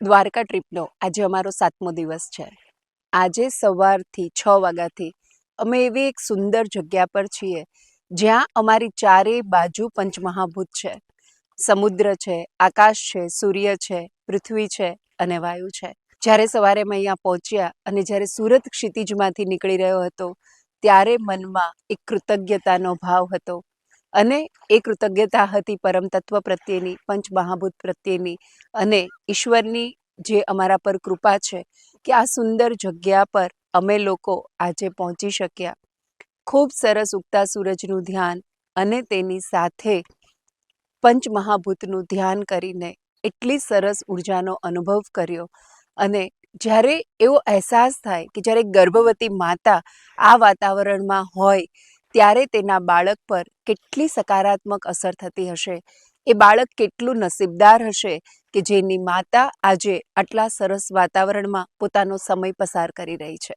દ્વારકા ટ્રીપનો આજે અમારો 7મો દિવસ છે. આજે સવારથી 6 વાગ્યાથી અમે એવી એક સુંદર જગ્યા પર છીએ જ્યાં અમારી ચારેય બાજુ પંચમહાભૂત છે. સમુદ્ર છે, આકાશ છે, સૂર્ય છે, પૃથ્વી છે અને વાયુ છે. જ્યારે સવારે અમે અહીંયા પહોંચ્યા અને જ્યારે સૂરજ ક્ષિતિજમાંથી નીકળી રહ્યો હતો ત્યારે મનમાં એક કૃતજ્ઞતાનો ભાવ હતો અને એ કૃતજ્ઞતા હતી પરમ તત્વ પ્રત્યેની, પંચમહાભૂત પ્રત્યેની અને ઈશ્વરની જે અમારા પર કૃપા છે કે આ સુંદર જગ્યા પર અમે લોકો આજે પહોંચી શક્યા. ખૂબ સરસ ઉગતા સૂરજનું ધ્યાન અને તેની સાથે પંચમહાભૂતનું ધ્યાન કરીને એટલી સરસ ઉર્જાનો અનુભવ કર્યો. અને જ્યારે એવો અહેસાસ થાય કે જ્યારે ગર્ભવતી માતા આ વાતાવરણમાં હોય ત્યારે તેના બાળક પર કેટલી સકારાત્મક અસર થતી હશે, એ બાળક કેટલું નસીબદાર હશે કે જેની માતા આજે આટલા સરસ વાતાવરણમાં પોતાનો સમય પસાર કરી રહી છે.